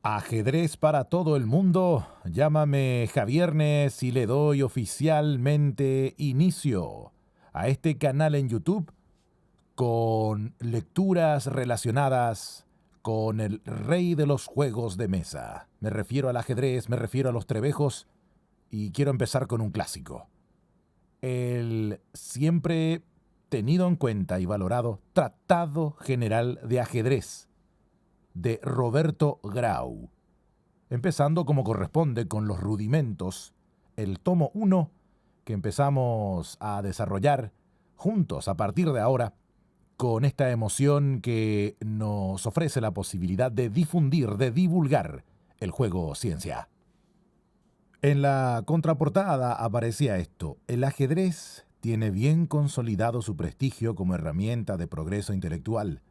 Ajedrez para todo el mundo. Llámame Javiernes y le doy oficialmente inicio a este canal en YouTube con lecturas relacionadas con el rey de los juegos de mesa. Me refiero al ajedrez, me refiero a los trebejos y quiero empezar con un clásico. El siempre tenido en cuenta y valorado Tratado General de Ajedrez de Roberto Grau, empezando como corresponde con los rudimentos, el tomo 1 que empezamos a desarrollar juntos a partir de ahora, con esta emoción que nos ofrece la posibilidad de difundir, de divulgar el juego ciencia. En la contraportada aparecía esto: el ajedrez tiene bien consolidado su prestigio como herramienta de progreso intelectual.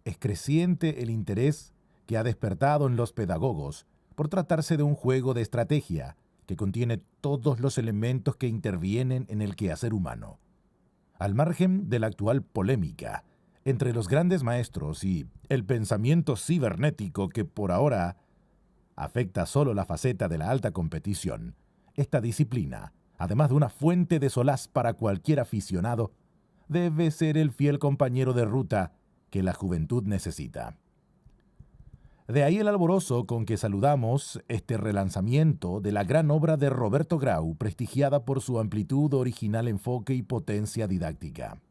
Es creciente el interés que ha despertado en los pedagogos por tratarse de un juego de estrategia que contiene todos los elementos que intervienen en el quehacer humano. Al margen de la actual polémica entre los grandes maestros y el pensamiento cibernético que por ahora afecta solo la faceta de la alta competición, esta disciplina, además de una fuente de solaz para cualquier aficionado, debe ser el fiel compañero de ruta que la juventud necesita. De ahí el alborozo con que saludamos este relanzamiento de la gran obra de Roberto Grau, prestigiada por su amplitud, original enfoque y potencia didáctica.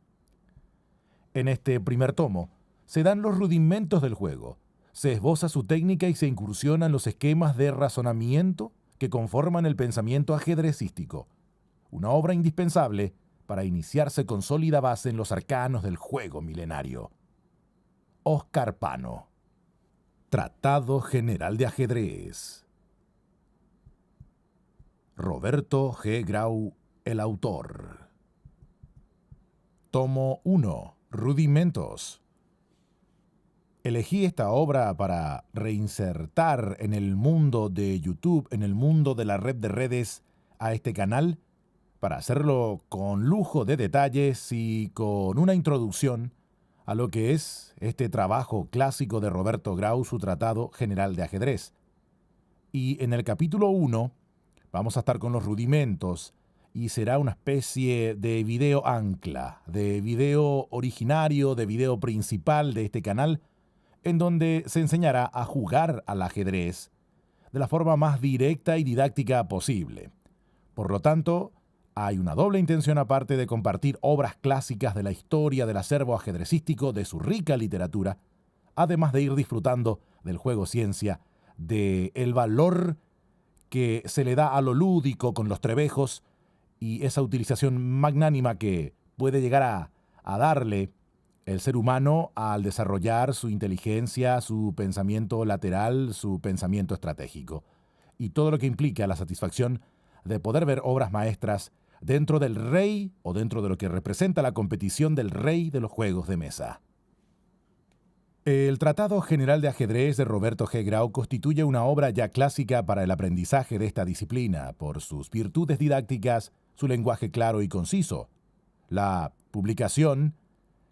En este primer tomo se dan los rudimentos del juego, se esboza su técnica y se incursionan los esquemas de razonamiento que conforman el pensamiento ajedrecístico, una obra indispensable para iniciarse con sólida base en los arcanos del juego milenario. Oscar Pano. Tratado General de Ajedrez. Roberto G. Grau, el autor. Tomo 1. Rudimentos. Elegí esta obra para reinsertar en el mundo de YouTube, en el mundo de la red de redes, a este canal, para hacerlo con lujo de detalles y con una introducción a lo que es este trabajo clásico de Roberto Grau, su Tratado General de Ajedrez. Y en el capítulo 1 vamos a estar con los rudimentos y será una especie de video ancla, de video originario, de video principal de este canal, en donde se enseñará a jugar al ajedrez de la forma más directa y didáctica posible. Por lo tanto, hay una doble intención aparte de compartir obras clásicas de la historia del acervo ajedrecístico, de su rica literatura, además de ir disfrutando del juego ciencia, del valor que se le da a lo lúdico con los trebejos y esa utilización magnánima que puede llegar a darle el ser humano al desarrollar su inteligencia, su pensamiento lateral, su pensamiento estratégico. Y todo lo que implica la satisfacción de poder ver obras maestras dentro del rey o dentro de lo que representa la competición del rey de los juegos de mesa. El Tratado General de Ajedrez de Roberto G. Grau constituye una obra ya clásica para el aprendizaje de esta disciplina por sus virtudes didácticas, su lenguaje claro y conciso. La publicación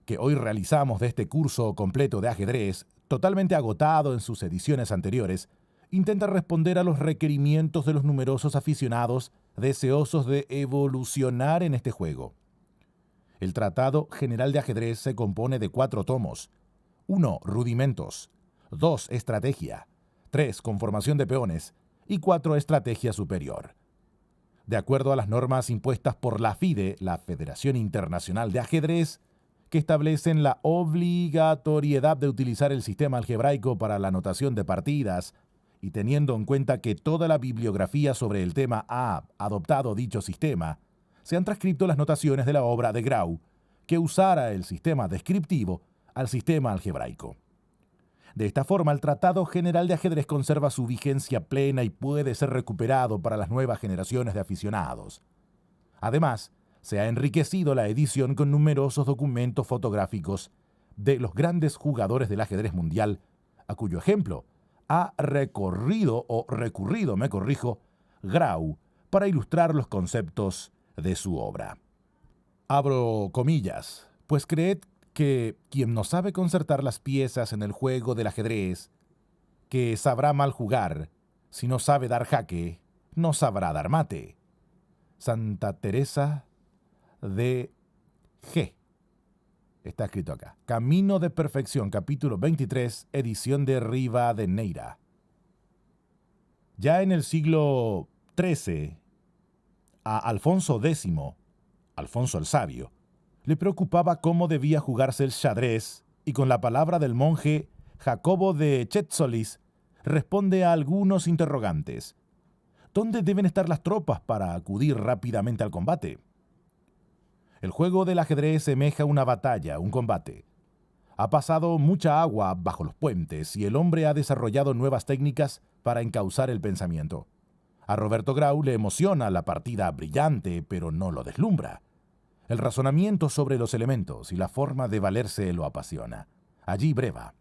que hoy realizamos de este curso completo de ajedrez, totalmente agotado en sus ediciones anteriores, intenta responder a los requerimientos de los numerosos aficionados deseosos de evolucionar en este juego. El Tratado General de Ajedrez se compone de 4 tomos. 1. Rudimentos. 2. Estrategia. 3. Conformación de peones. Y 4. Estrategia superior. De acuerdo a las normas impuestas por la FIDE, la Federación Internacional de Ajedrez, que establecen la obligatoriedad de utilizar el sistema algebraico para la anotación de partidas, y teniendo en cuenta que toda la bibliografía sobre el tema ha adoptado dicho sistema, se han transcrito las notaciones de la obra de Grau, que usara el sistema descriptivo al sistema algebraico. De esta forma, el Tratado General de Ajedrez conserva su vigencia plena y puede ser recuperado para las nuevas generaciones de aficionados. Además, se ha enriquecido la edición con numerosos documentos fotográficos de los grandes jugadores del ajedrez mundial, a cuyo ejemplo ha recurrido, Grau, para ilustrar los conceptos de su obra. Abro comillas, pues creed que quien no sabe concertar las piezas en el juego del ajedrez que sabrá mal jugar, si no sabe dar jaque, no sabrá dar mate. Santa Teresa de G. Está escrito acá. Camino de Perfección, capítulo 23, edición de Rivadeneira. Ya en el siglo XIII, a Alfonso X, Alfonso el Sabio, le preocupaba cómo debía jugarse el xadrez, y con la palabra del monje Jacobo de Chetzolis responde a algunos interrogantes. ¿Dónde deben estar las tropas para acudir rápidamente al combate? El juego del ajedrez semeja una batalla, un combate. Ha pasado mucha agua bajo los puentes y el hombre ha desarrollado nuevas técnicas para encauzar el pensamiento. A Roberto Grau le emociona la partida brillante, pero no lo deslumbra. El razonamiento sobre los elementos y la forma de valerse lo apasiona. Allí breva.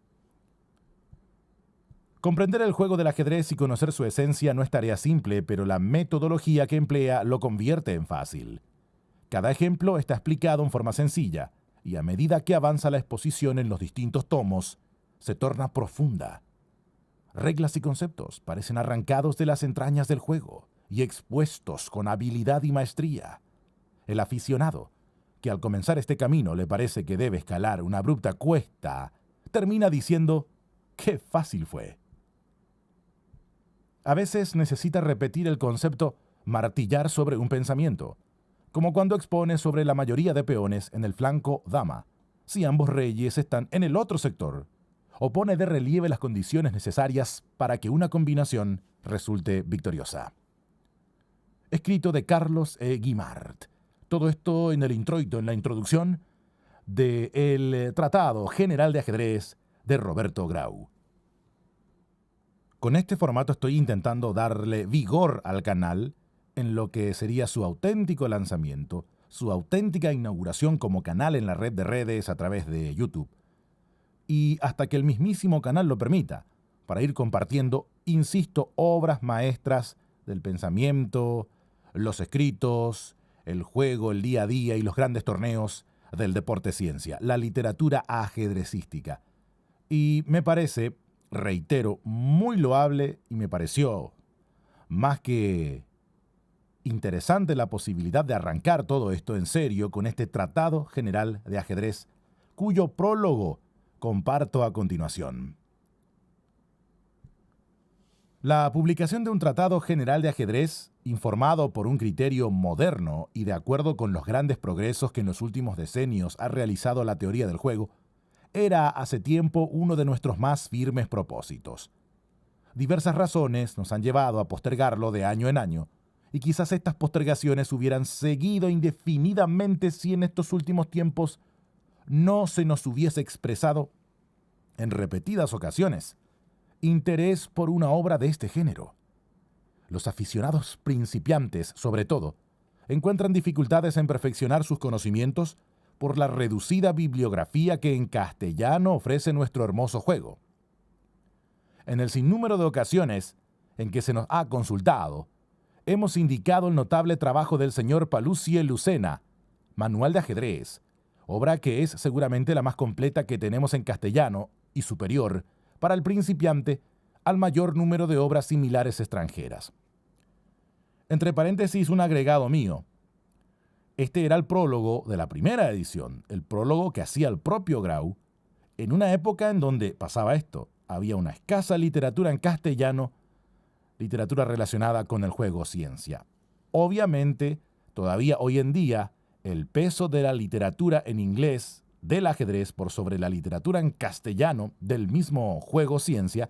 Comprender el juego del ajedrez y conocer su esencia no es tarea simple, pero la metodología que emplea lo convierte en fácil. Cada ejemplo está explicado en forma sencilla, y a medida que avanza la exposición en los distintos tomos, se torna profunda. Reglas y conceptos parecen arrancados de las entrañas del juego y expuestos con habilidad y maestría. El aficionado, que al comenzar este camino le parece que debe escalar una abrupta cuesta, termina diciendo, ¡qué fácil fue! A veces necesita repetir el concepto martillar sobre un pensamiento, como cuando expone sobre la mayoría de peones en el flanco dama, si ambos reyes están en el otro sector, o pone de relieve las condiciones necesarias para que una combinación resulte victoriosa. Escrito de Carlos E. Guimard. Todo esto en el introito, en la introducción del Tratado General de Ajedrez de Roberto Grau. Con este formato estoy intentando darle vigor al canal en lo que sería su auténtico lanzamiento, su auténtica inauguración como canal en la red de redes a través de YouTube. Y hasta que el mismísimo canal lo permita, para ir compartiendo, insisto, obras maestras del pensamiento, los escritos, el juego, el día a día y los grandes torneos del deporte ciencia, la literatura ajedrecística. Y me parece, reitero, muy loable y me pareció más que interesante la posibilidad de arrancar todo esto en serio con este Tratado General de Ajedrez, cuyo prólogo comparto a continuación. La publicación de un Tratado General de Ajedrez, informado por un criterio moderno y de acuerdo con los grandes progresos que en los últimos decenios ha realizado la teoría del juego, era hace tiempo uno de nuestros más firmes propósitos. Diversas razones nos han llevado a postergarlo de año en año, y quizás estas postergaciones hubieran seguido indefinidamente si en estos últimos tiempos no se nos hubiese expresado en repetidas ocasiones interés por una obra de este género. Los aficionados principiantes, sobre todo, encuentran dificultades en perfeccionar sus conocimientos por la reducida bibliografía que en castellano ofrece nuestro hermoso juego. En el sinnúmero de ocasiones en que se nos ha consultado, hemos indicado el notable trabajo del señor Paluzie Lucena, Manual de Ajedrez, obra que es seguramente la más completa que tenemos en castellano y superior para el principiante al mayor número de obras similares extranjeras. Entre paréntesis, un agregado mío. Este era el prólogo de la primera edición, el prólogo que hacía el propio Grau, en una época en donde pasaba esto. Había una escasa literatura en castellano, literatura relacionada con el juego ciencia. Obviamente, todavía hoy en día, el peso de la literatura en inglés del ajedrez por sobre la literatura en castellano del mismo juego ciencia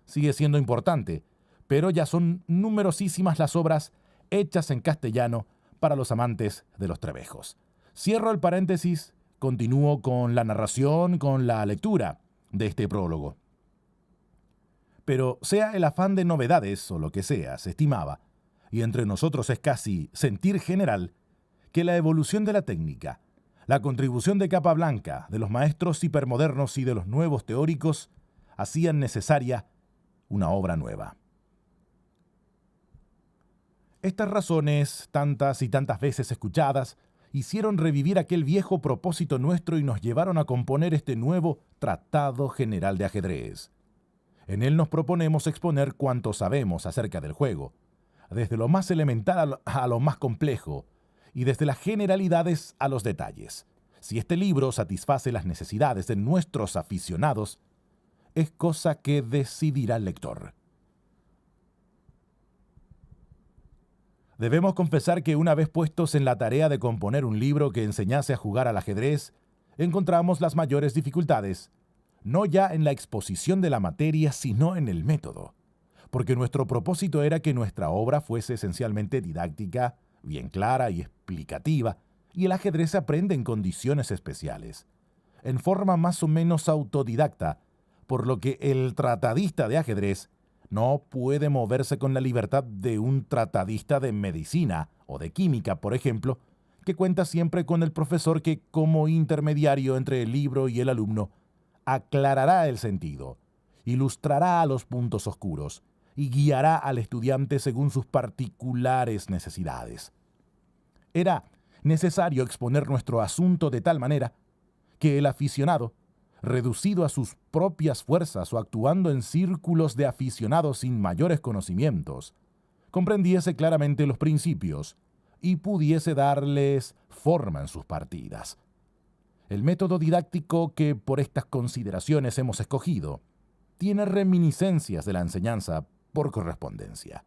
sigue siendo importante, pero ya son numerosísimas las obras hechas en castellano para los amantes de los trebejos. Cierro el paréntesis, continúo con la narración, con la lectura de este prólogo. Pero sea el afán de novedades o lo que sea, se estimaba, y entre nosotros es casi sentir general, que la evolución de la técnica, la contribución de capa blanca de los maestros hipermodernos y de los nuevos teóricos hacían necesaria una obra nueva. Estas razones, tantas y tantas veces escuchadas, hicieron revivir aquel viejo propósito nuestro y nos llevaron a componer este nuevo Tratado General de Ajedrez. En él nos proponemos exponer cuanto sabemos acerca del juego, desde lo más elemental a lo más complejo, y desde las generalidades a los detalles. Si este libro satisface las necesidades de nuestros aficionados, es cosa que decidirá el lector. Debemos confesar que una vez puestos en la tarea de componer un libro que enseñase a jugar al ajedrez, encontramos las mayores dificultades, no ya en la exposición de la materia, sino en el método, porque nuestro propósito era que nuestra obra fuese esencialmente didáctica, bien clara y explicativa, y el ajedrez se aprende en condiciones especiales, en forma más o menos autodidacta, por lo que el tratadista de ajedrez no puede moverse con la libertad de un tratadista de medicina o de química, por ejemplo, que cuenta siempre con el profesor que, como intermediario entre el libro y el alumno, aclarará el sentido, ilustrará los puntos oscuros y guiará al estudiante según sus particulares necesidades. Era necesario exponer nuestro asunto de tal manera que el aficionado, reducido a sus propias fuerzas o actuando en círculos de aficionados sin mayores conocimientos, comprendiese claramente los principios y pudiese darles forma en sus partidas. El método didáctico que por estas consideraciones hemos escogido tiene reminiscencias de la enseñanza por correspondencia.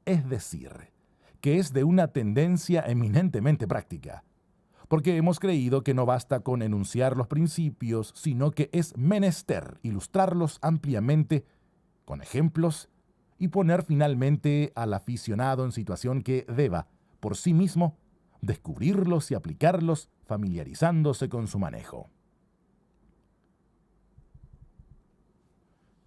Es decir, que es de una tendencia eminentemente práctica, porque hemos creído que no basta con enunciar los principios, sino que es menester ilustrarlos ampliamente con ejemplos y poner finalmente al aficionado en situación que deba, por sí mismo, descubrirlos y aplicarlos, familiarizándose con su manejo.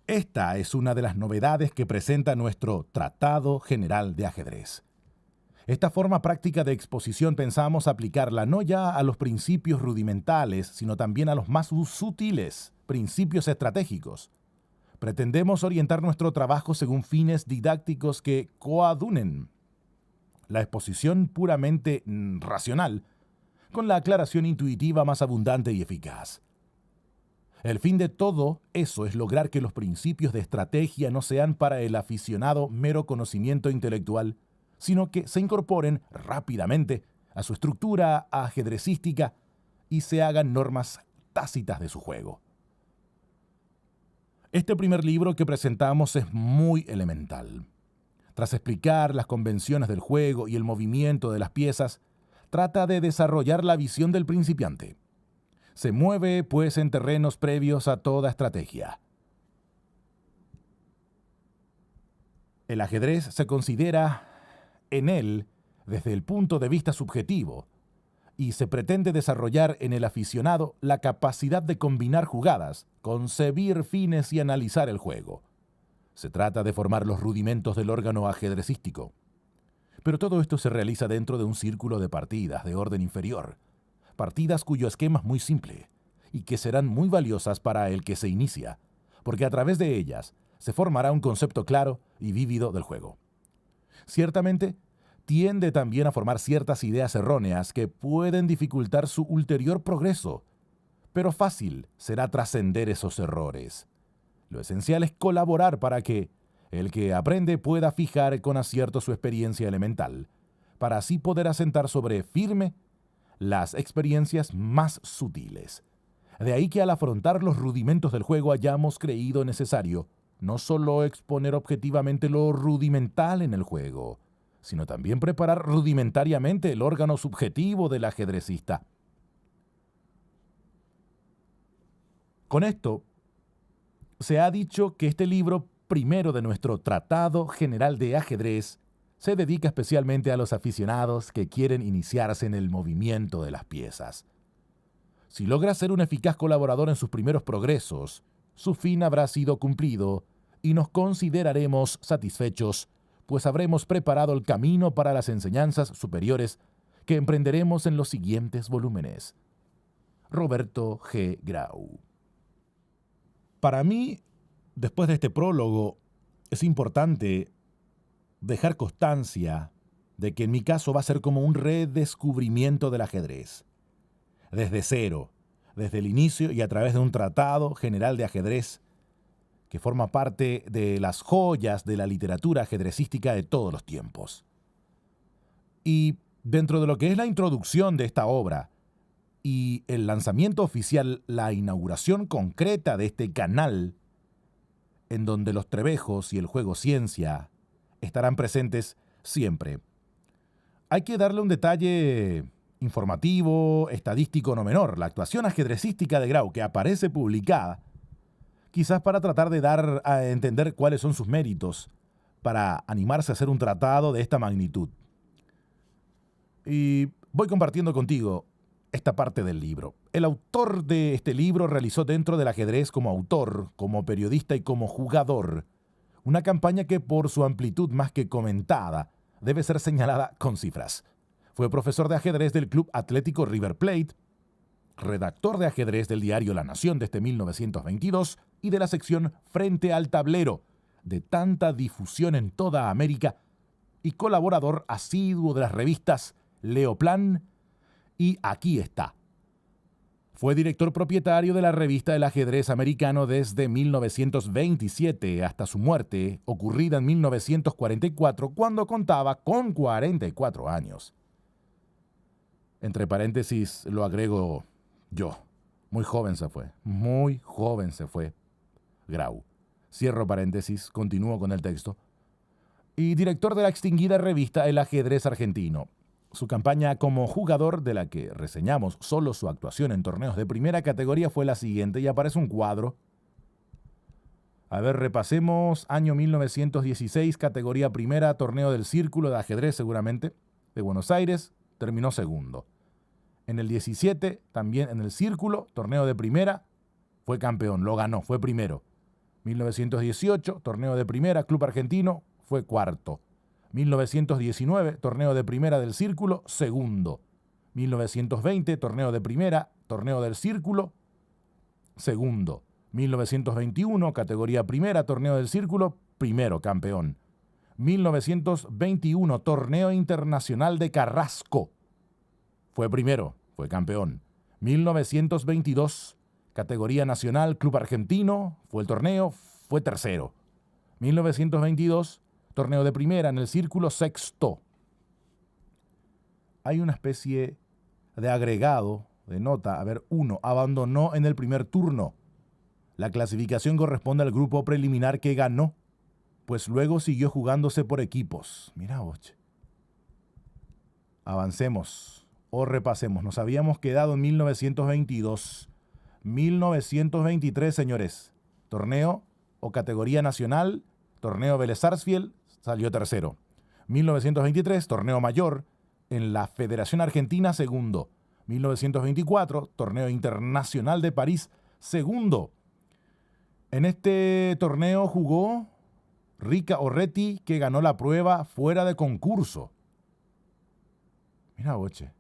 Esta es una de las novedades que presenta nuestro Tratado General de Ajedrez. Esta forma práctica de exposición pensamos aplicarla no ya a los principios rudimentales, sino también a los más sutiles, principios estratégicos. Pretendemos orientar nuestro trabajo según fines didácticos que coadunen la exposición puramente racional con la aclaración intuitiva más abundante y eficaz. El fin de todo eso es lograr que los principios de estrategia no sean para el aficionado mero conocimiento intelectual, sino que se incorporen rápidamente a su estructura ajedrecística y se hagan normas tácitas de su juego. Este primer libro que presentamos es muy elemental. Tras explicar las convenciones del juego y el movimiento de las piezas, trata de desarrollar la visión del principiante. Se mueve, pues, en terrenos previos a toda estrategia. El ajedrez se considera en él desde el punto de vista subjetivo y se pretende desarrollar en el aficionado la capacidad de combinar jugadas, concebir fines y analizar el juego. Se trata de formar los rudimentos del órgano ajedrecístico. Pero todo esto se realiza dentro de un círculo de partidas de orden inferior, partidas cuyo esquema es muy simple y que serán muy valiosas para el que se inicia, porque a través de ellas se formará un concepto claro y vívido del juego. Ciertamente, tiende también a formar ciertas ideas erróneas que pueden dificultar su ulterior progreso, pero fácil será trascender esos errores. Lo esencial es colaborar para que el que aprende pueda fijar con acierto su experiencia elemental, para así poder asentar sobre firme las experiencias más sutiles. De ahí que al afrontar los rudimentos del juego hayamos creído necesario no solo exponer objetivamente lo rudimental en el juego, sino también preparar rudimentariamente el órgano subjetivo del ajedrecista. Con esto, se ha dicho que este libro primero de nuestro Tratado General de Ajedrez se dedica especialmente a los aficionados que quieren iniciarse en el movimiento de las piezas. Si logra ser un eficaz colaborador en sus primeros progresos, su fin habrá sido cumplido y nos consideraremos satisfechos, pues habremos preparado el camino para las enseñanzas superiores que emprenderemos en los siguientes volúmenes. Roberto G. Grau. Para mí, después de este prólogo, es importante dejar constancia de que en mi caso va a ser como un redescubrimiento del ajedrez. Desde cero, desde el inicio y a través de un tratado general de ajedrez que forma parte de las joyas de la literatura ajedrecística de todos los tiempos. Y dentro de lo que es la introducción de esta obra y el lanzamiento oficial, la inauguración concreta de este canal, en donde los trebejos y el juego ciencia estarán presentes siempre, hay que darle un detalle informativo, estadístico no menor. La actuación ajedrecística de Grau, que aparece publicada, quizás para tratar de dar a entender cuáles son sus méritos, para animarse a hacer un tratado de esta magnitud. Y voy compartiendo contigo esta parte del libro. El autor de este libro realizó dentro del ajedrez como autor, como periodista y como jugador, una campaña que por su amplitud más que comentada, debe ser señalada con cifras. Fue profesor de ajedrez del Club Atlético River Plate, redactor de ajedrez del diario La Nación desde 1922 y de la sección Frente al Tablero, de tanta difusión en toda América, y colaborador asiduo de las revistas Leoplan y Aquí está. Fue director propietario de la revista del ajedrez americano desde 1927 hasta su muerte, ocurrida en 1944, cuando contaba con 44 años. Entre paréntesis lo agrego yo. Muy joven se fue Grau. Cierro paréntesis, continúo con el texto. Y director de la extinguida revista El Ajedrez Argentino. Su campaña como jugador, de la que reseñamos solo su actuación en torneos de primera categoría, fue la siguiente, y aparece un cuadro. A ver, repasemos. Año 1916, categoría primera, torneo del Círculo de Ajedrez, seguramente, de Buenos Aires, terminó segundo. En el 17, también en el Círculo, torneo de primera, fue campeón, lo ganó, fue primero. 1918, torneo de primera, Club Argentino, fue cuarto. 1919, torneo de primera del Círculo, segundo. 1920, torneo de primera, torneo del Círculo, segundo. 1921, categoría primera, torneo del Círculo, primero, campeón. 1921, torneo internacional de Carrasco, fue primero, fue campeón. 1922, categoría nacional, Club Argentino, fue el torneo, fue tercero. 1922, torneo de primera en el Círculo, sexto. Hay una especie de agregado, de nota. A ver, 1. Abandonó en el primer turno. La clasificación corresponde al grupo preliminar que ganó, pues luego siguió jugándose por equipos. Mira, oche. Avancemos o repasemos. Nos habíamos quedado en 1922. 1923, señores. Torneo o categoría nacional, torneo Vélez Sarsfield, salió tercero. 1923, torneo mayor, en la Federación Argentina, segundo. 1924, torneo internacional de París, segundo. En este torneo jugó Rica Orretti, que ganó la prueba fuera de concurso. Mira, boche.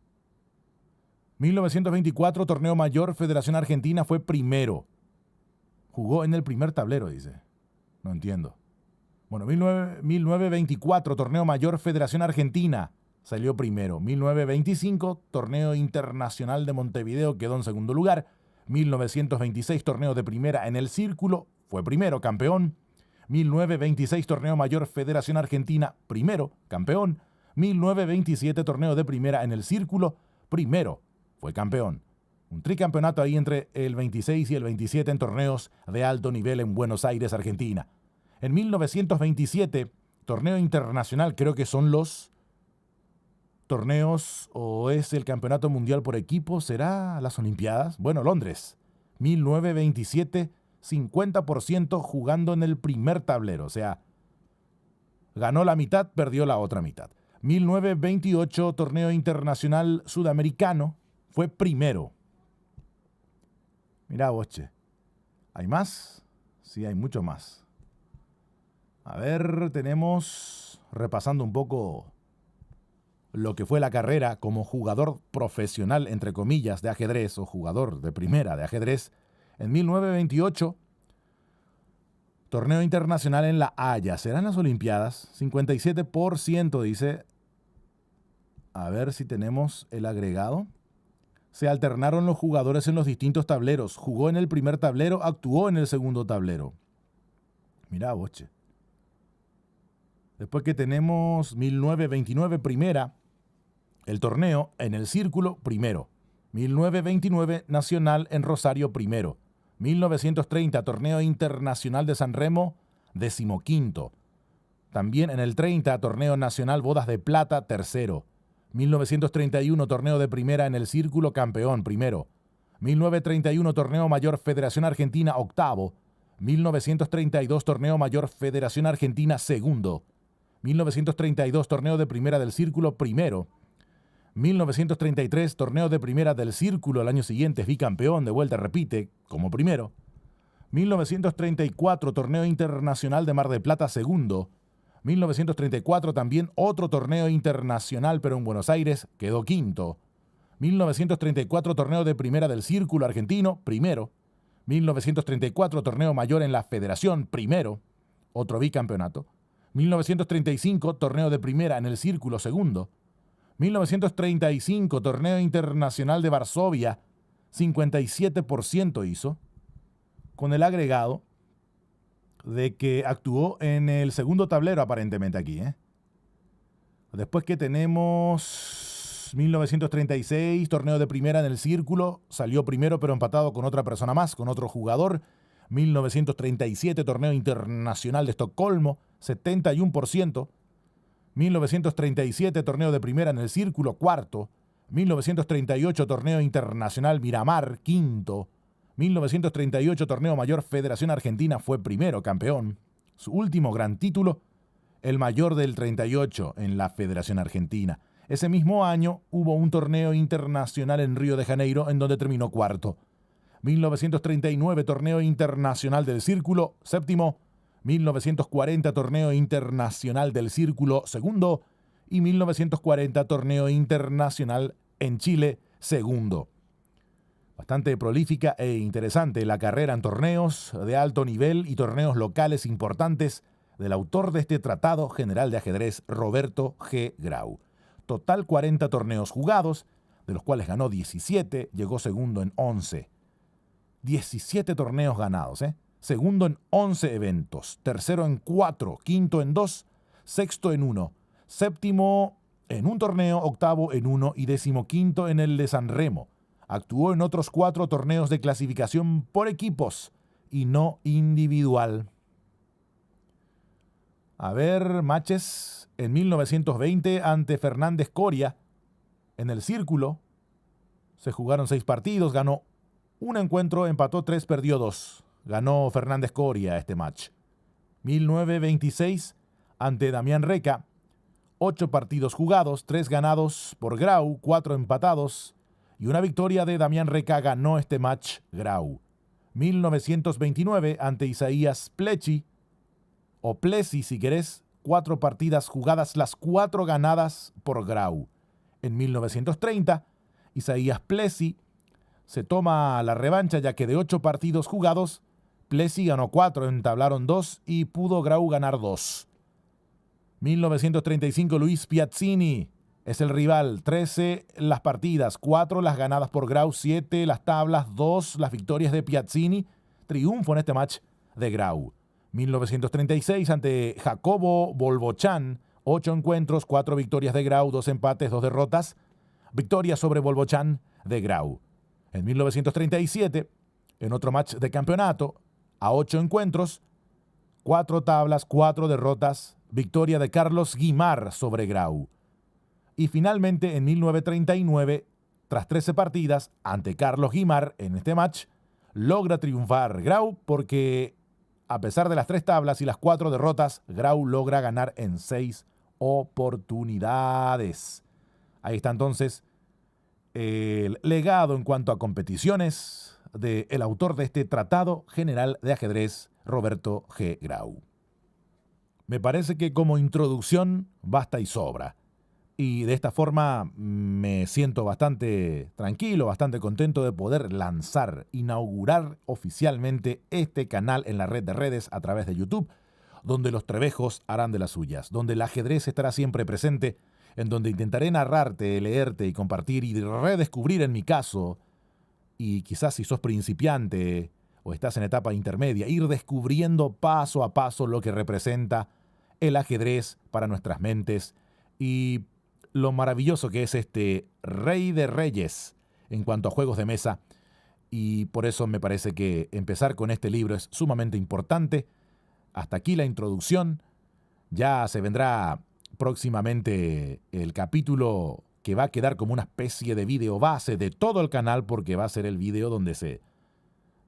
1924, torneo mayor, Federación Argentina, fue primero. Jugó en el primer tablero, dice. No entiendo. Bueno, 1924, torneo mayor, Federación Argentina, salió primero. 1925, torneo internacional de Montevideo, quedó en segundo lugar. 1926, torneo de primera en el Círculo, fue primero, campeón. 1926, torneo mayor, Federación Argentina, primero, campeón. 1927, torneo de primera en el Círculo, primero, fue campeón. Un tricampeonato ahí entre el 26 y el 27 en torneos de alto nivel en Buenos Aires, Argentina. En 1927, torneo internacional, creo que son los torneos o es el campeonato mundial por equipo, ¿será las Olimpiadas? Bueno, Londres, 1927, 50% jugando en el primer tablero, o sea, ganó la mitad, perdió la otra mitad. 1928, torneo internacional sudamericano, fue primero. Mira, boche, ¿hay más? Sí, hay mucho más. A ver, tenemos, repasando un poco lo que fue la carrera como jugador profesional, entre comillas, de ajedrez, o jugador de primera de ajedrez, en 1928, torneo internacional en La Haya. ¿Serán las Olimpiadas? 57% dice. A ver si tenemos el agregado. Se alternaron los jugadores en los distintos tableros. Jugó en el primer tablero, actuó en el segundo tablero. Mirá, boche. Después que tenemos 1929 primera, el torneo en el Círculo primero. 1929 Nacional en Rosario primero. 1930 Torneo Internacional de San Remo, 15º. También en el 30 Torneo Nacional Bodas de Plata, tercero. 1931 Torneo de Primera en el Círculo, campeón, primero. 1931 Torneo Mayor Federación Argentina, octavo. 1932 Torneo Mayor Federación Argentina, segundo. 1932 Torneo de Primera del Círculo, primero. 1933 Torneo de Primera del Círculo, el año siguiente es bicampeón, de vuelta repite como primero. 1934 Torneo Internacional de Mar del Plata, segundo. 1934 también otro torneo internacional, pero en Buenos Aires, quedó quinto. 1934 Torneo de Primera del Círculo Argentino, primero. 1934 Torneo Mayor en la Federación, primero. Otro bicampeonato. 1935 Torneo de Primera en el Círculo, segundo. 1935 Torneo Internacional de Varsovia, 57% hizo, con el agregado de que actuó en el segundo tablero aparentemente aquí. Después que tenemos 1936, Torneo de Primera en el Círculo, salió primero pero empatado con otra persona más, con otro jugador. 1937, Torneo Internacional de Estocolmo, 71%. 1937, Torneo de Primera en el Círculo, cuarto. 1938, Torneo Internacional Miramar, quinto. 1938, Torneo Mayor Federación Argentina, fue primero, campeón. Su último gran título, el Mayor del 38 en la Federación Argentina. Ese mismo año hubo un torneo internacional en Río de Janeiro en donde terminó cuarto. 1939, Torneo Internacional del Círculo, séptimo. 1940, Torneo Internacional del Círculo, segundo. Y 1940, Torneo Internacional en Chile, segundo. Bastante prolífica e interesante la carrera en torneos de alto nivel y torneos locales importantes del autor de este Tratado General de Ajedrez, Roberto G. Grau. Total 40 torneos jugados, de los cuales ganó 17, llegó segundo en 11. 17 torneos ganados, Segundo en 11 eventos, tercero en 4, quinto en 2, sexto en 1, séptimo en un torneo, octavo en 1 y 15º en el de San Remo. Actuó en otros 4 torneos de clasificación por equipos y no individual. A ver, matches en 1920 ante Fernández Coria en el Círculo. Se jugaron 6 partidos, ganó un encuentro, empató 3, perdió 2. Ganó Fernández Coria este match. 1926 ante Damián Reca. 8 partidos jugados, 3 ganados por Grau, 4 empatados. Y una victoria de Damián Reca, ganó este match Grau. 1929 ante Isaías Plessis, o Plessis si querés, 4 partidas jugadas, las 4 ganadas por Grau. En 1930, Isaías Plessis se toma la revancha, ya que de 8 partidos jugados, Plessis ganó 4, entablaron 2 y pudo Grau ganar 2. 1935, Luis Piazzini es el rival. 13 las partidas, 4 las ganadas por Grau, 7 las tablas, 2 las victorias de Piazzini. Triunfo en este match de Grau. 1936 ante Jacobo Bolbochan, 8 encuentros, 4 victorias de Grau, 2 empates, 2 derrotas. Victoria sobre Bolbochan de Grau. En 1937, en otro match de campeonato, a 8 encuentros, 4 tablas, 4 derrotas, victoria de Carlos Guimar sobre Grau. Y finalmente, en 1939, tras 13 partidas, ante Carlos Guimar en este match, logra triunfar Grau porque, a pesar de las 3 tablas y las 4 derrotas, Grau logra ganar en 6 oportunidades. Ahí está entonces el legado en cuanto a competiciones del autor de este Tratado General de Ajedrez, Roberto G. Grau. Me parece que como introducción basta y sobra. Y de esta forma me siento bastante tranquilo, bastante contento de poder inaugurar oficialmente este canal en la red de redes a través de YouTube, donde los trebejos harán de las suyas, donde el ajedrez estará siempre presente, en donde intentaré narrarte, leerte y compartir y redescubrir en mi caso, y quizás si sos principiante o estás en etapa intermedia, ir descubriendo paso a paso lo que representa el ajedrez para nuestras mentes y lo maravilloso que es este rey de reyes en cuanto a juegos de mesa. Y por eso me parece que empezar con este libro es sumamente importante. Hasta aquí la introducción. Ya se vendrá próximamente el capítulo que va a quedar como una especie de video base de todo el canal, porque va a ser el video donde se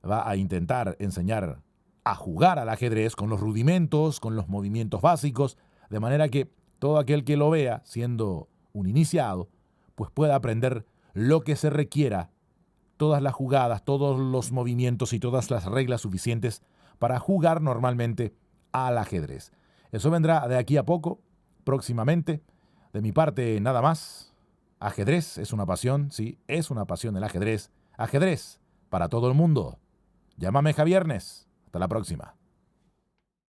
va a intentar enseñar a jugar al ajedrez con los rudimentos, con los movimientos básicos, de manera que todo aquel que lo vea siendo un iniciado, pues pueda aprender lo que se requiera, todas las jugadas, todos los movimientos y todas las reglas suficientes para jugar normalmente al ajedrez. Eso vendrá de aquí a poco, próximamente. De mi parte, nada más. Ajedrez es una pasión, sí, es una pasión el ajedrez. Ajedrez para todo el mundo. Llámame Javiernes. Hasta la próxima.